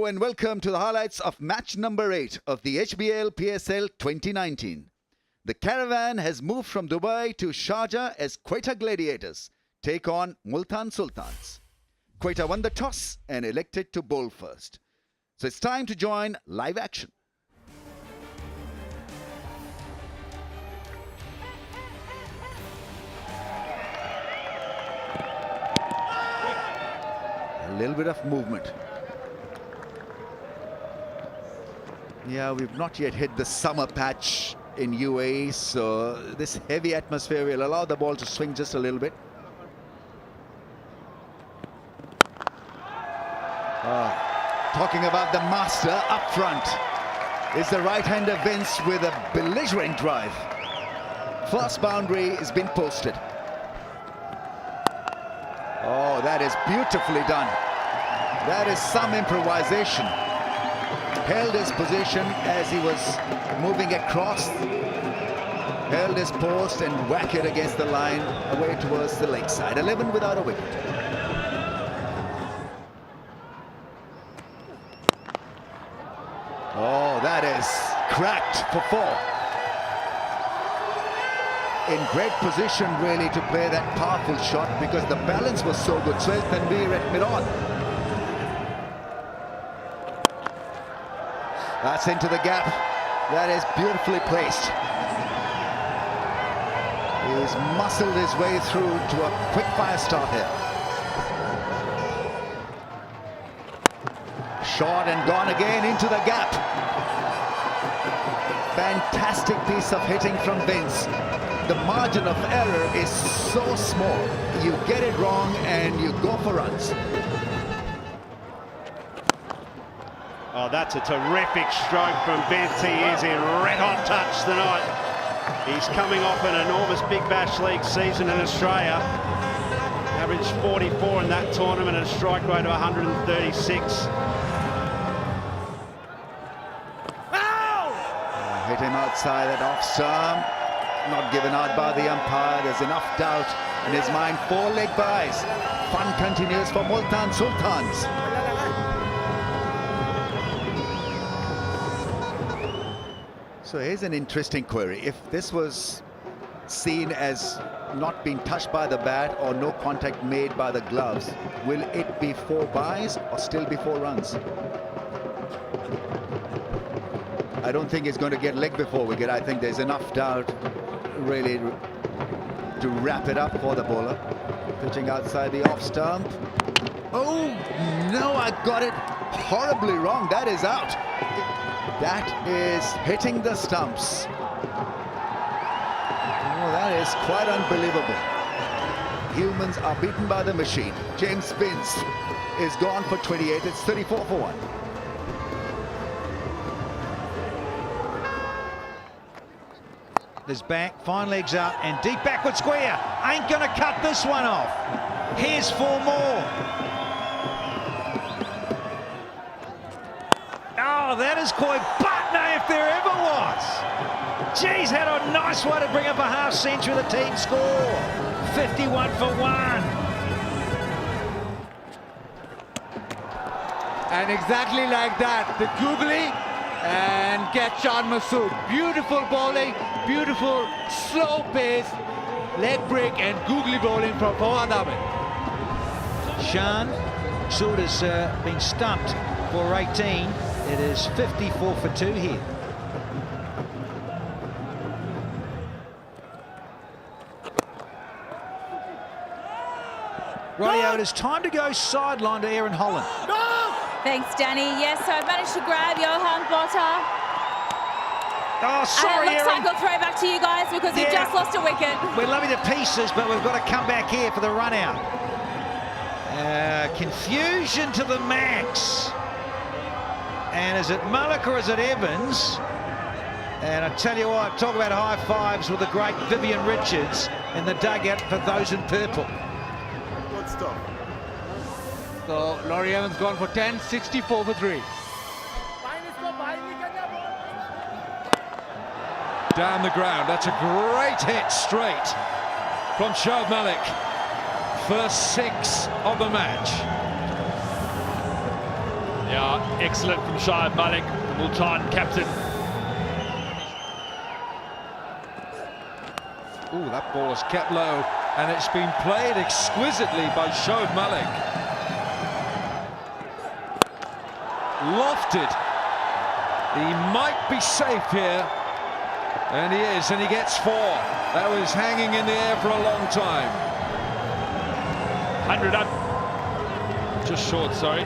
and welcome to the highlights of match number 8 of the HBL PSL 2019. The caravan has moved from Dubai to Sharjah as Quetta Gladiators take on Multan Sultans. Quetta won the toss and elected to bowl first. So it's time to join live action. A little bit of movement. Yeah, we've not yet hit the summer patch in UAE, so this heavy atmosphere will allow the ball to swing just a little bit. Talking about the master up front is the right-hander Vince with a belligerent drive. First boundary has been posted. Oh, that is beautifully done. That is some improvisation. Held his position as he was moving across, held his post and whacked it against the line away towards the leg side. 11 without a wicket. Oh, that is cracked for 4. In great position really to play that powerful shot because the balance was so good. Suhail Tanveer at mid-on. That's into the gap. That is beautifully placed. He's muscled his way through to a quick fire start here. Shot and gone again into the gap. Fantastic piece of hitting from Vince. The margin of error is so small. You get it wrong and you go for runs. Oh, that's a terrific stroke from Vince. He is in red-hot touch tonight. He's coming off an enormous Big Bash League season in Australia. Averaged 44 in that tournament and a strike rate of 136. Hit him outside that off stump. Not given out by the umpire. There's enough doubt in his mind. 4 leg byes. Fun continues for Multan Sultans. So here's an interesting query. If this was seen as not being touched by the bat or no contact made by the gloves, will it be 4 byes or still be 4 runs? I don't think it's going to get leg before wicket. I think there's enough doubt really to wrap it up for the bowler. Pitching outside the off stump. Oh, no, I got it horribly wrong. That is out. That is hitting the stumps. Oh, that is quite unbelievable. Humans are beaten by the machine. James Vince is gone for 28. It's 34 for 1. There's back, fine legs up, and deep backward square. Ain't gonna cut this one off. Here's 4 more. Oh, that is quite Butner if there ever was. Geez, had a nice way to bring up a half century of the team score. 51 for 1. And exactly like that, the googly and get Shan Masood. Beautiful bowling, beautiful slow pace, leg break and googly bowling from Fawad Ahmed. Shan Masood has been stumped for 18. It is 54 for 2 here. Rightio, it is time to go sideline to Aaron Holland. Thanks, Danny. Yes, so I've managed to grab Johan Botta. Oh, sorry, and it looks Aaron. like I'll throw back to you guys because we've just lost a wicket. We love you to pieces, but we've got to come back here for the run out. Confusion to the max. And is it Mullock or is it Evans? And I tell you what, talk about high fives with the great Vivian Richards in the dugout for those in purple. Good stuff. So Laurie Evans gone for 10, 64 for 3. Down the ground, that's a great hit straight from Shoaib Malik. First 6 of the match. Yeah, excellent from Shoaib Malik, the Multan captain. Ooh, that ball is kept low, and it's been played exquisitely by Shoaib Malik. Lofted. He might be safe here, and he is, and he gets 4. That was hanging in the air for a long time. 100 up. Just short, sorry.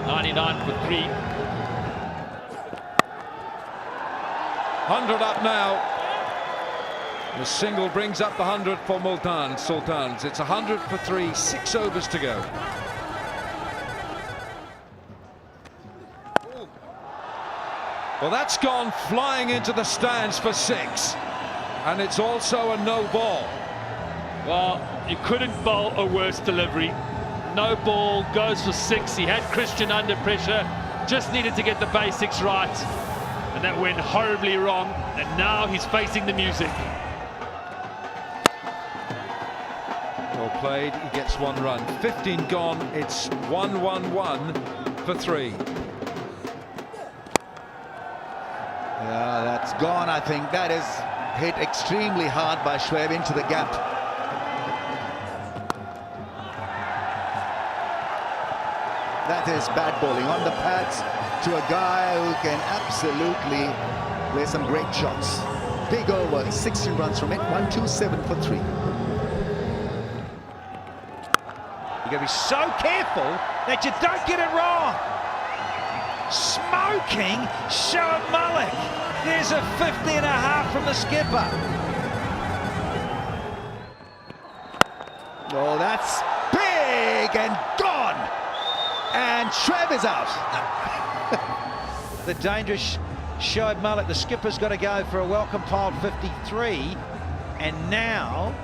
99 for 3. 100 up now. The single brings up the 100 for Multan Sultans. It's 100 for 3, 6 overs to go. Well, that's gone flying into the stands for 6. And it's also a no ball. Well, you couldn't bowl a worse delivery. No ball, goes for 6. He had Christian under pressure. Just needed to get the basics right. And that went horribly wrong. And now he's facing the music. Well played, he gets 1 run. 15 gone, it's 1-1-1 for 3. Yeah, that's gone, I think. That is hit extremely hard by Shoaib into the gap. That is bad bowling on the pads to a guy who can absolutely play some great shots. Big over, 16 runs from it, 127 for 3. You've got to be so careful that you don't get it wrong. Smoking Shoaib Malik. There's a 50.5 from the skipper. Oh, that's big and gone. And Shoaib is out. The dangerous Shoaib Malik. The skipper's got to go for a well-compiled 53. And now,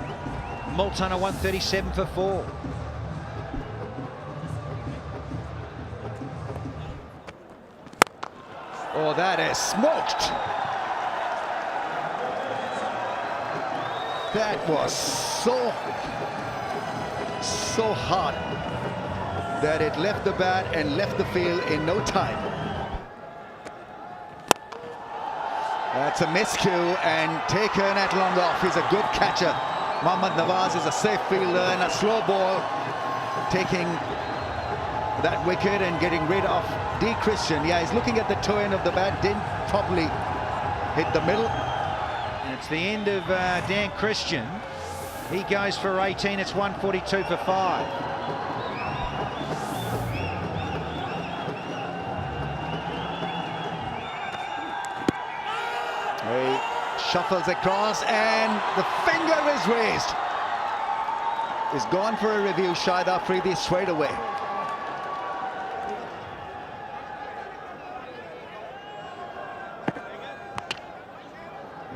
Multan are 137 for 4. Oh, that is smoked. That was so hard that it left the bat and left the field in no time. That's a miscue and taken at long off. He's a good catcher. Mohammad Nawaz is a safe fielder and a slow ball taking that wicket and getting rid of D. Christian. Yeah, he's looking at the toe end of the bat, didn't properly hit the middle. And it's the end of Dan Christian. He goes for 18, it's 142 for 5. He shuffles across and the finger is raised. He's gone for a review, Shahid Afridi straight away.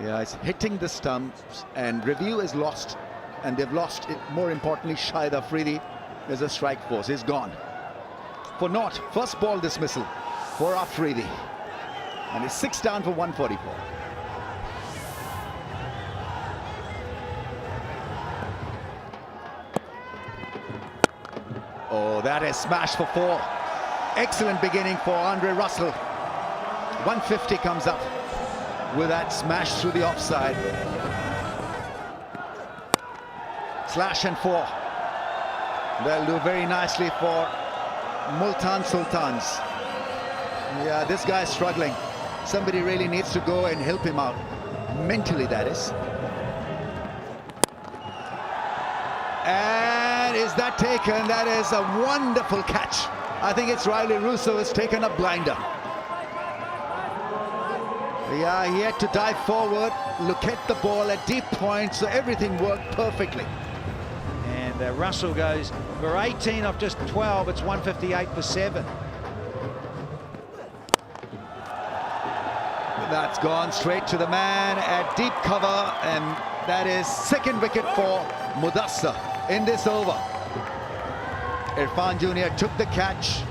Yeah, it's hitting the stumps and review is lost, and they've lost it. More importantly, Shahid Afridi is a strike force. He's gone for naught. First ball dismissal for Afridi, and he's 6 down for 144. Oh, that is smash for 4. Excellent beginning for Andre Russell. 150 comes up with that smash through the offside. Slash and 4. They'll do very nicely for Multan Sultans. Yeah, this guy's struggling. Somebody really needs to go and help him out. Mentally, that is. And is that taken? That is a wonderful catch. I think it's Riley Russo has taken a blinder. Yeah, he had to dive forward, look at the ball at deep point, so everything worked perfectly. And Russell goes for 18 off just 12, it's 158 for 7. That's gone straight to the man at deep cover, and that is second wicket for Mudassar in this over. Irfan Jr. took the catch,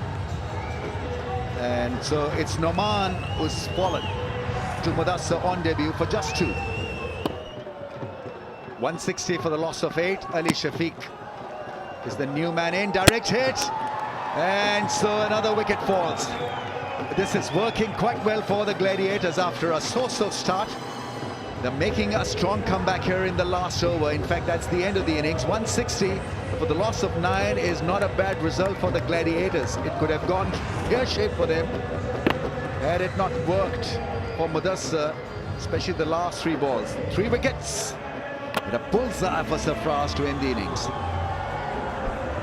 and so it's Noman who's fallen to Mudassar on debut for just 2. 160 for the loss of 8. Ali Shafiq is the new man in. Direct hit. And so another wicket falls. This is working quite well for the Gladiators after a so-so start. They're making a strong comeback here in the last over. In fact, that's the end of the innings. 160 for the loss of 9 is not a bad result for the Gladiators. It could have gone pear-shaped for them had it not worked for Mudassar, especially the last 3 balls. 3 wickets and a bullseye for Sarfraz to end the innings.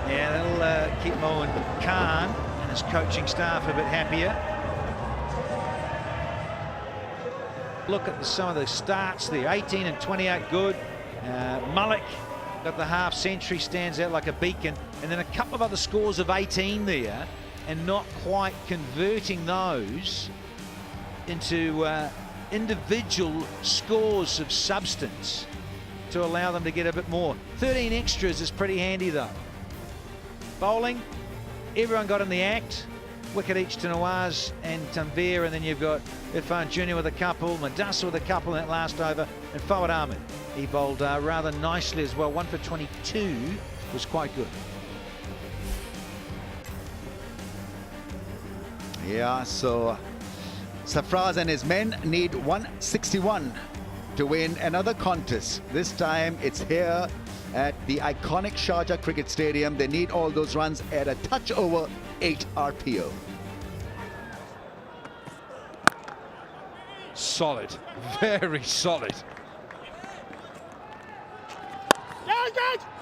Yeah, that'll keep Mohan Khan and his coaching staff a bit happier. Look at some of the starts there. 18 and 28 good. Malik got the half century, stands out like a beacon. And then a couple of other scores of 18 there, and not quite converting those into individual scores of substance to allow them to get a bit more. 13 extras is pretty handy though. Bowling, everyone got in the act. Wicket each to Nawaz and Tanveer, and then you've got Irfan Jr. with a couple, Mudassar with a couple in that last over, and Fawad Ahmed. He bowled rather nicely as well. 1 for 22 was quite good. Yeah, so Sarfraz and his men need 161 to win another contest. This time it's here at the iconic Sharjah Cricket Stadium. They need all those runs at a touch over 8 RPO. Solid, very solid.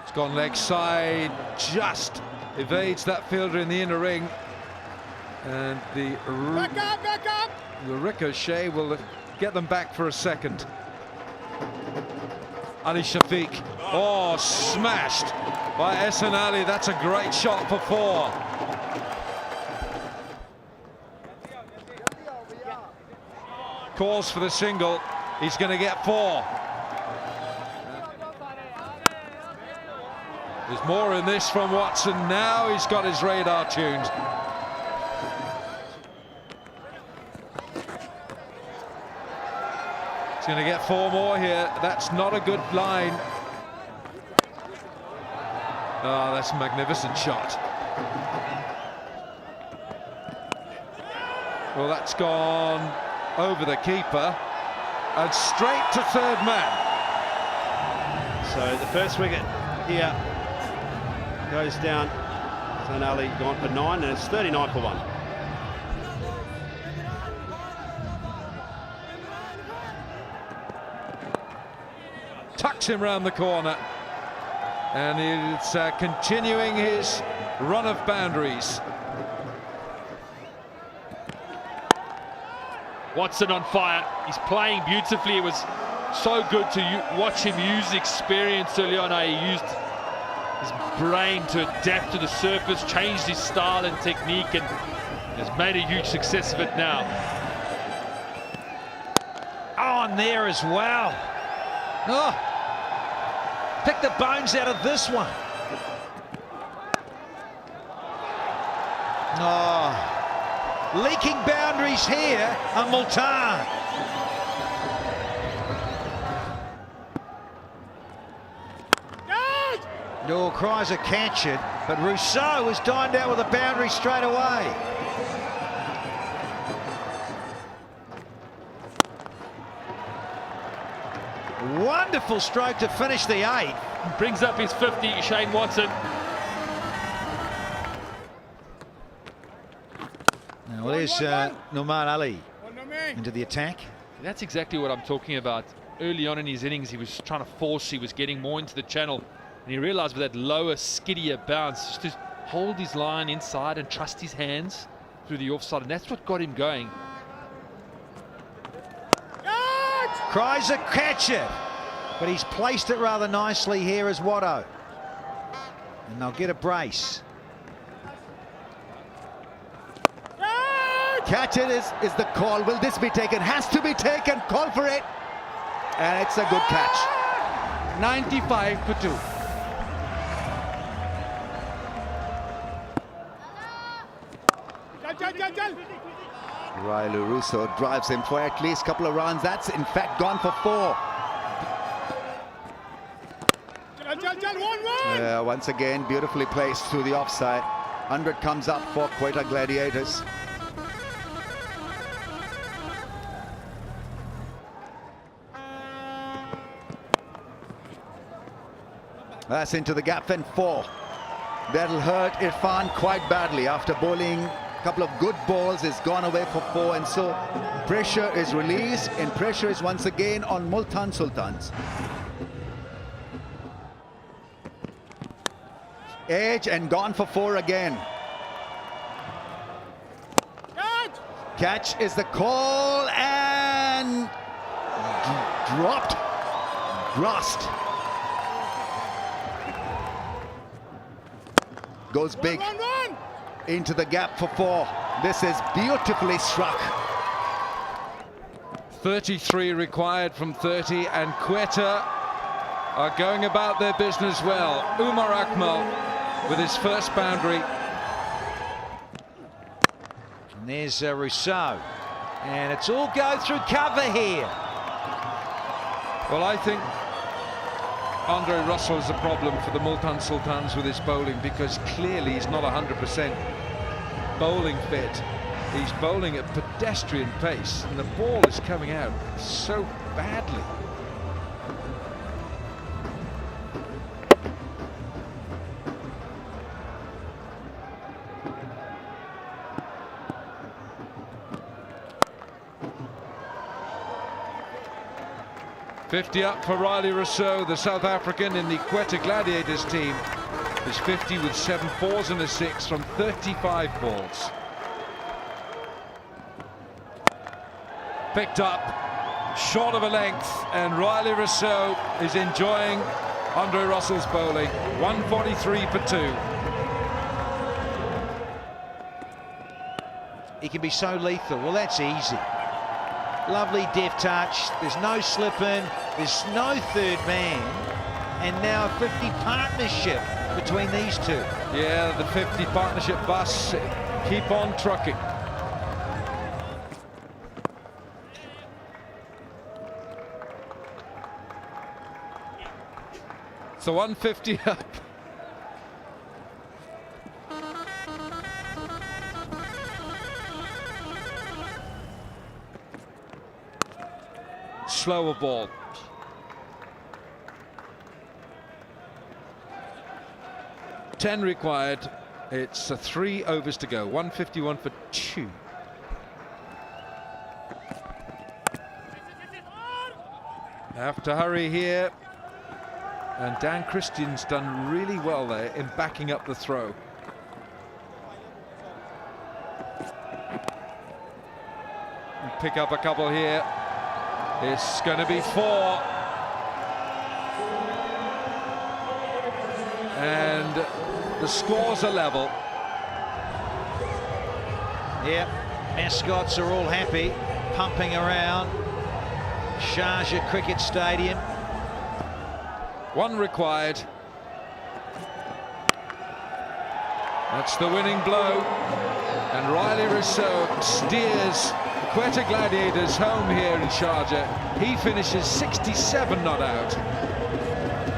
It's gone leg side, just evades that fielder in the inner ring. And the ricochet will get them back for a second. Ali Shafiq, oh, smashed by Ehsan Ali. That's a great shot for 4. Calls for the single. He's going to get 4. There's more in this from Watson. Now he's got his radar tuned. He's going to get 4 more here. That's not a good line. Oh, that's a magnificent shot. Well, that's gone over the keeper and straight to 3rd man. So the first wicket here goes down. Ehsan Ali gone for 9, and it's 39 for 1. Tucks him round the corner, and it's continuing his run of boundaries. Watson on fire. He's playing beautifully. It was so good to watch him use experience early on. He used his brain to adapt to the surface, changed his style and technique, and has made a huge success of it now. On there as well. Oh, pick the bones out of this one. Oh, leaking boundaries here on Multan. No, cries a catch it, but Rousseau has dined out with a boundary straight away. Wonderful stroke to finish the 8. Brings up his 50, Shane Watson. Now, well, there's Nouman Ali into the attack. That's exactly what I'm talking about. Early on in his innings, he was trying to force, he was getting more into the channel, and he realized with that lower, skiddier bounce, just to hold his line inside and trust his hands through the offside, and that's what got him going. Cries a catch it, but he's placed it rather nicely here as Watto. And they'll get a brace. Catch it is the call. Will this be taken? Has to be taken. Call for it. And it's a good catch. 95 for 2. Railu Russo drives him for at least a couple of runs. That's in fact gone for 4. Once again, beautifully placed through the offside. 100 comes up for Quetta Gladiators. That's into the gap and 4. That'll hurt Irfan quite badly. After bowling a couple of good balls, he's gone away for 4, and so pressure is released, and pressure is once again on Multan Sultans. Edge and gone for 4 again. Catch is the call, and dropped, grasped. Goes big into the gap for 4. This is beautifully struck. 33 required from 30, and Quetta are going about their business well. Umar Akmal with his first boundary. And there's Rousseau. And it's all go through cover here. Well, I think Andre Russell is a problem for the Multan Sultans with his bowling, because clearly he's not 100% bowling fit. He's bowling at pedestrian pace, and the ball is coming out so badly. .50 up for Riley Rousseau, the South African in the Quetta Gladiators team. He's 50 with 7 4s and a 6 from 35 balls. Picked up, short of a length, and Riley Rousseau is enjoying Andre Russell's bowling. 143 for 2. He can be so lethal. Well, that's easy. Lovely deft touch. There's no slipping. There's no third man. And now a 50 partnership between these two. Yeah, the 50 partnership bus keep on trucking. So 150 up. Slower ball. Ten required. It's 3 overs to go. 151 for 2. Have to hurry here. And Dan Christian's done really well there in backing up the throw. Pick up a couple here. It's going to be 4. And the scores are level. Yep, mascots are all happy, pumping around Sharjah Cricket Stadium. 1 required. That's the winning blow. And Riley Rousseau steers Quetta Gladiators home here in Sharjah. He finishes 67 not out.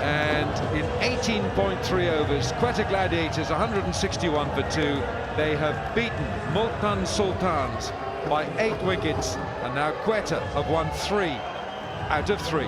And in 18.3 overs, Quetta Gladiators 161 for 2. They have beaten Multan Sultans by 8 wickets, and now Quetta have won 3 out of 3.